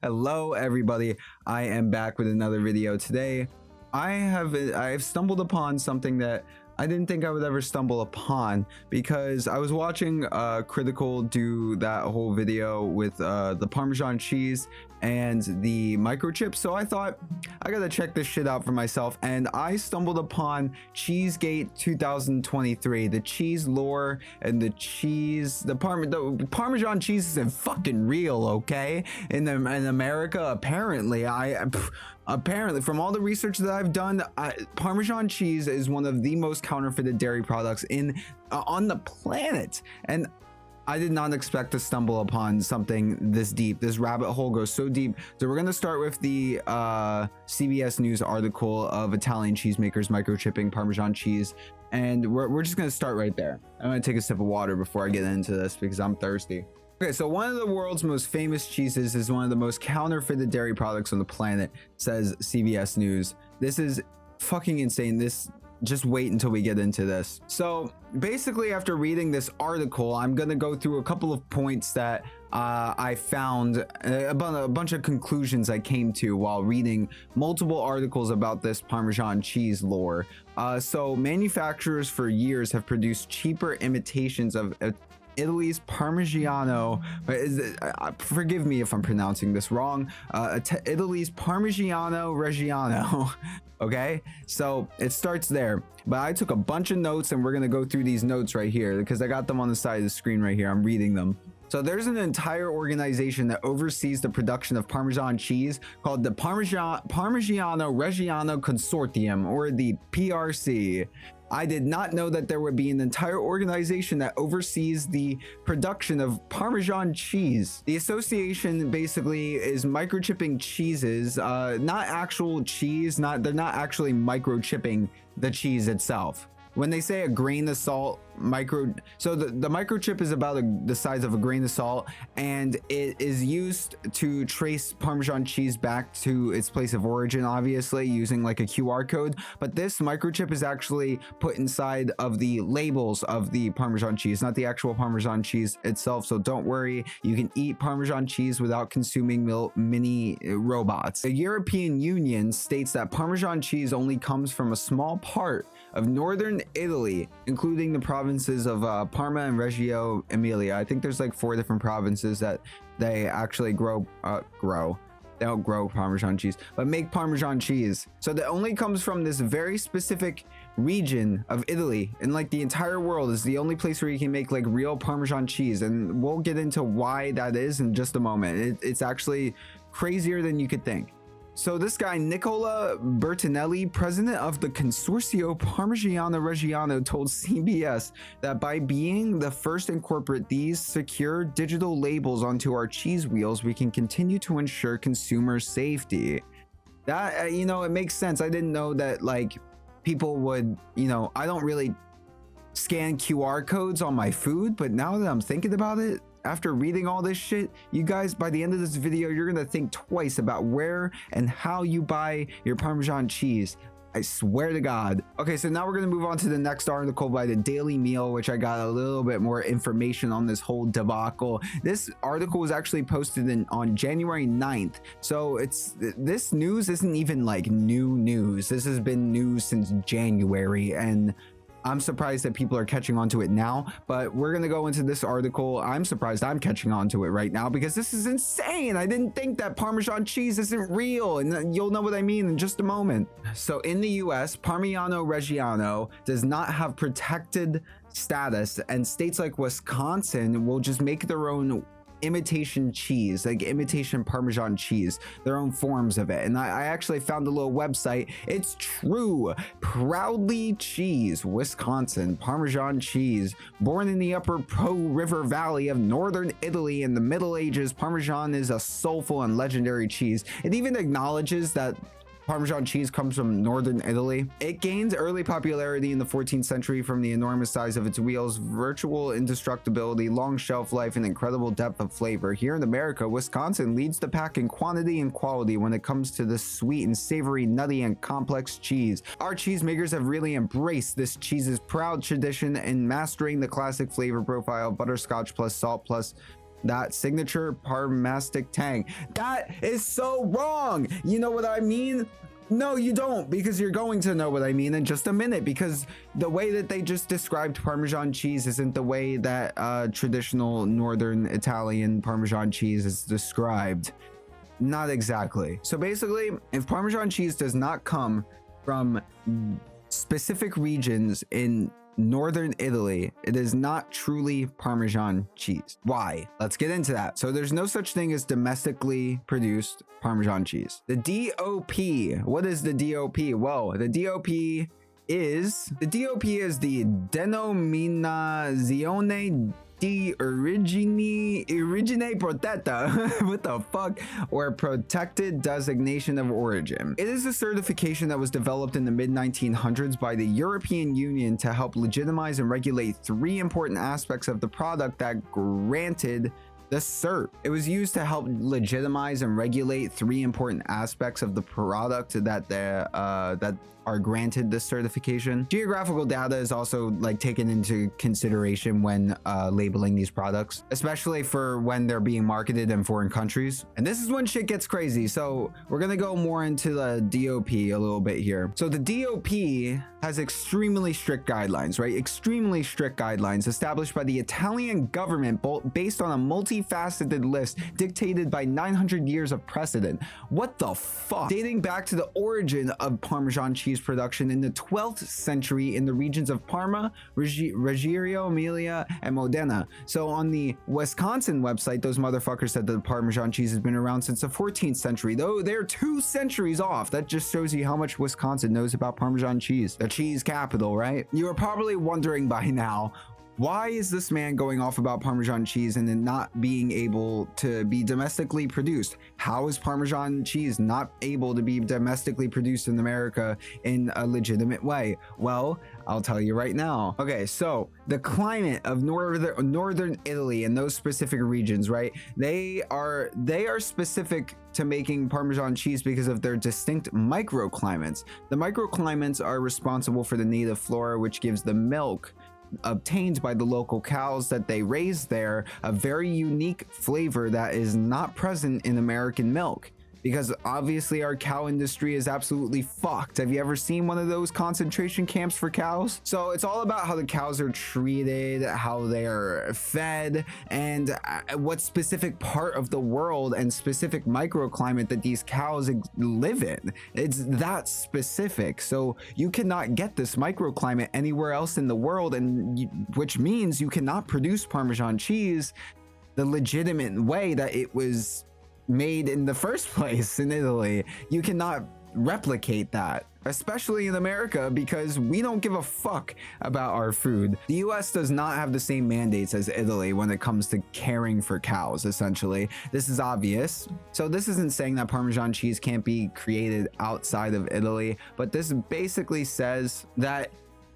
Hello everybody, I am back with another video. Today I've stumbled upon something that I didn't think I would ever stumble upon, because I was watching Critical do that whole video with the Parmesan cheese and the microchips, so I thought I gotta check this shit out for myself, and I stumbled upon Cheesegate 2023, the cheese lore and the Parmesan cheese isn't fucking real, okay? In America, apparently. Apparently, from all the research that I've done, Parmesan cheese is one of the most counterfeited dairy products on the planet, and I did not expect to stumble upon something this deep. This rabbit hole goes so deep. So we're gonna start with the CBS News article of Italian cheesemakers microchipping Parmesan cheese, and we're just gonna start right there. I'm gonna take a sip of water before I get into this because I'm thirsty. Okay, so one of the world's most famous cheeses is one of the most counterfeited dairy products on the planet, says CBS News. This is fucking insane. Just wait until we get into this. So basically, after reading this article, I'm gonna go through a couple of points that I found, a bunch of conclusions I came to while reading multiple articles about this Parmesan cheese lore. So manufacturers for years have produced cheaper imitations of Italy's Parmigiano, forgive me if I'm pronouncing this wrong, Italy's Parmigiano Reggiano. Okay, so it starts there, but I took a bunch of notes and we're gonna go through these notes right here because I got them on the side of the screen right here. I'm reading them. So there's an entire organization that oversees the production of Parmesan cheese called the Parmigiano Reggiano Consortium, or the PRC. I did not know that there would be an entire organization that oversees the production of Parmesan cheese. The association basically is microchipping cheeses, not actual cheese, they're not actually microchipping the cheese itself. When they say a grain of salt so the microchip is about the size of a grain of salt, and it is used to trace Parmesan cheese back to its place of origin, obviously using like a QR code. But this microchip is actually put inside of the labels of the Parmesan cheese, not the actual Parmesan cheese itself. So don't worry, you can eat Parmesan cheese without consuming mini robots. The European Union states that Parmesan cheese only comes from a small part of northern Italy, including the provinces of Parma and Reggio Emilia. I think there's like 4 different provinces that they actually grow. They don't grow Parmesan cheese, but make Parmesan cheese. So that only comes from this very specific region of Italy, and like the entire world is the only place where you can make like real Parmesan cheese. And we'll get into why that is in just a moment. It's actually crazier than you could think. So this guy, Nicola Bertinelli, president of the Consorzio Parmigiano Reggiano, told CBS that by being the first to incorporate these secure digital labels onto our cheese wheels, we can continue to ensure consumer safety. That, it makes sense. I didn't know that like people would, I don't really scan QR codes on my food, but now that I'm thinking about it, after reading all this shit, you guys, by the end of this video, you're gonna think twice about where and how you buy your Parmesan cheese. I swear to God. Okay, so now we're gonna move on to the next article by the Daily Meal, which I got a little bit more information on this whole debacle. This article was actually posted on January 9th. So this news isn't even like new news. This has been news since January, and I'm surprised that people are catching on to it now, but we're gonna go into this article. I'm surprised I'm catching on to it right now because this is insane. I didn't think that Parmesan cheese isn't real, and you'll know what I mean in just a moment. So in the US, Parmigiano Reggiano does not have protected status, and states like Wisconsin will just make their own imitation cheese, like imitation Parmesan cheese, their own forms of it. And I actually found a little website. It's true. Proudly Cheese, Wisconsin, Parmesan cheese. Born in the upper Po River Valley of northern Italy in the Middle Ages, Parmesan is a soulful and legendary cheese. It even acknowledges that Parmesan cheese comes from northern Italy. It gained early popularity in the 14th century from the enormous size of its wheels, virtual indestructibility, long shelf life, and incredible depth of flavor. Here in America, Wisconsin leads the pack in quantity and quality when it comes to this sweet and savory, nutty and complex cheese. Our cheesemakers have really embraced this cheese's proud tradition in mastering the classic flavor profile, butterscotch plus salt plus that signature parmastic tang. That is so wrong. You know what I mean? No, you don't, because you're going to know what I mean in just a minute, because the way that they just described Parmesan cheese isn't the way that traditional Northern Italian Parmesan cheese is described. Not exactly. So basically, if Parmesan cheese does not come from specific regions in Northern Italy, it is not truly Parmesan cheese. Why? Let's get into that. So there's no such thing as domestically produced Parmesan cheese. The DOP, what is the DOP? Well, the DOP is the Denominazione di Origine Protetta. What the fuck? Or protected designation of origin. It is a certification that was developed in the mid-1900s by the European Union to help legitimize and regulate three important aspects of the product that granted the cert. It was used to help legitimize and regulate three important aspects of the product that are granted this certification. Geographical data is also like taken into consideration when labeling these products, especially for when they're being marketed in foreign countries. And this is when shit gets crazy. So we're gonna go more into the DOP a little bit here. So the DOP has extremely strict guidelines, right? Extremely strict guidelines established by the Italian government based on a multifaceted list dictated by 900 years of precedent. What the fuck? Dating back to the origin of Parmesan cheese production in the 12th century in the regions of Parma, Reggio Emilia, and Modena. So on the Wisconsin website, those motherfuckers said that the Parmesan cheese has been around since the 14th century, though they're 2 centuries off. That just shows you how much Wisconsin knows about Parmesan cheese. The cheese capital, right? You are probably wondering by now, why is this man going off about Parmesan cheese and then not being able to be domestically produced? How is Parmesan cheese not able to be domestically produced in America in a legitimate way? Well, I'll tell you right now. Okay, so the climate of northern Italy and those specific regions, right? They are specific to making Parmesan cheese because of their distinct microclimates. The microclimates are responsible for the native flora, which gives the milk obtained by the local cows that they raise there a very unique flavor that is not present in American milk, because obviously our cow industry is absolutely fucked. Have you ever seen one of those concentration camps for cows? So it's all about how the cows are treated, how they're fed, and what specific part of the world and specific microclimate that these cows live in. It's that specific. So you cannot get this microclimate anywhere else in the world, and which means you cannot produce Parmesan cheese the legitimate way that it was made in the first place in Italy. You cannot replicate that, especially in America, because we don't give a fuck about our food. The US does not have the same mandates as Italy when it comes to caring for cows, essentially. This is obvious. So this isn't saying that Parmesan cheese can't be created outside of Italy, but this basically says that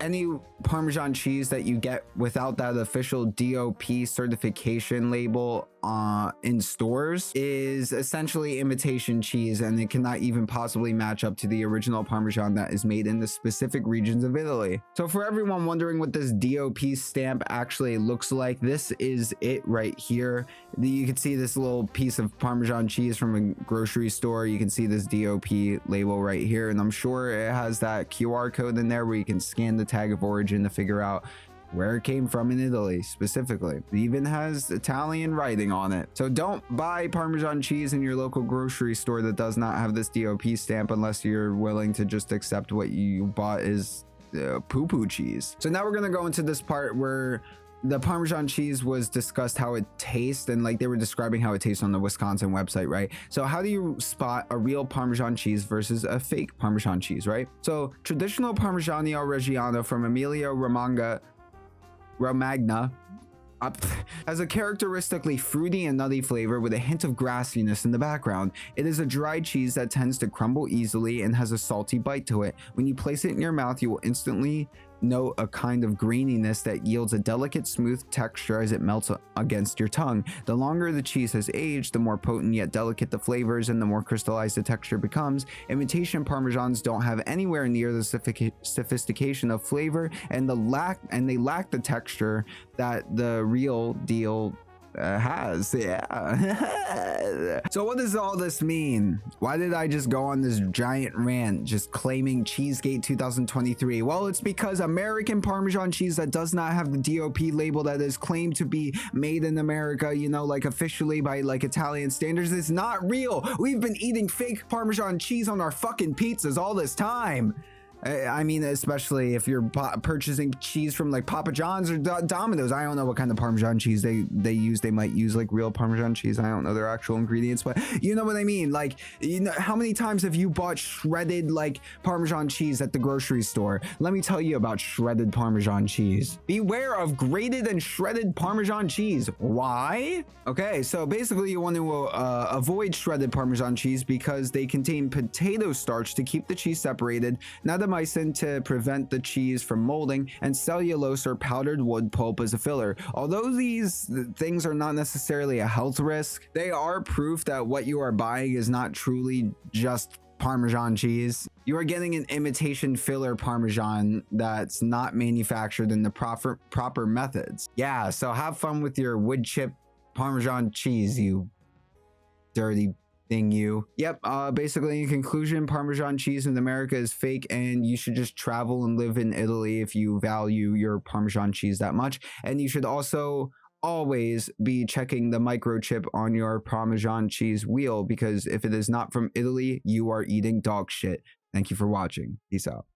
any Parmesan cheese that you get without that official DOP certification label in stores is essentially imitation cheese, and it cannot even possibly match up to the original Parmesan that is made in the specific regions of Italy. So for everyone wondering what this DOP stamp actually looks like, this is it right here. You can see this little piece of Parmesan cheese from a grocery store. You can see this DOP label right here, and I'm sure it has that QR code in there where you can scan the tag of origin to figure out where it came from in Italy specifically. It even has Italian writing on it. So don't buy Parmesan cheese in your local grocery store that does not have this DOP stamp unless you're willing to just accept what you bought is poo-poo cheese. So now we're gonna go into this part where the Parmesan cheese was discussed how it tastes, and like they were describing how it tastes on the Wisconsin website, right? So how do you spot a real Parmesan cheese versus a fake Parmesan cheese, right? So traditional Parmigiano Reggiano from Emilia Romagna has a characteristically fruity and nutty flavor with a hint of grassiness in the background. It is a dry cheese that tends to crumble easily and has a salty bite to it. When you place it in your mouth, you will instantly note a kind of graininess that yields a delicate, smooth texture as it melts against your tongue. The longer the cheese has aged, the more potent yet delicate the flavors and the more crystallized the texture becomes. Imitation Parmesans don't have anywhere near the sophistication of flavor and they lack the texture that the real deal has, yeah. So what does all this mean? Why did I just go on this giant rant just claiming Cheesegate 2023? Well, it's because American Parmesan cheese that does not have the DOP label that is claimed to be made in America, you know, like officially by like Italian standards, is not real. We've been eating fake Parmesan cheese on our fucking pizzas all this time. I mean, especially if you're purchasing cheese from like Papa John's or Domino's. I don't know what kind of Parmesan cheese they use. They might use like real Parmesan cheese. I don't know their actual ingredients, but you know what I mean? Like, you know, how many times have you bought shredded like Parmesan cheese at the grocery store? Let me tell you about shredded Parmesan cheese. Beware of grated and shredded Parmesan cheese. Why? Okay, so basically you want to avoid shredded Parmesan cheese because they contain potato starch to keep the cheese separated, natamycin to prevent the cheese from molding, and cellulose or powdered wood pulp as a filler. Although these things are not necessarily a health risk, they are proof that what you are buying is not truly just Parmesan cheese. You are getting an imitation filler Parmesan that's not manufactured in the proper methods. Yeah, so have fun with your wood chip Parmesan cheese, you dirty thing, you. Yep, basically in conclusion, Parmesan cheese in America is fake, and you should just travel and live in Italy if you value your Parmesan cheese that much. And you should also always be checking the microchip on your Parmesan cheese wheel, because if it is not from Italy, you are eating dog shit. Thank you for watching. Peace out.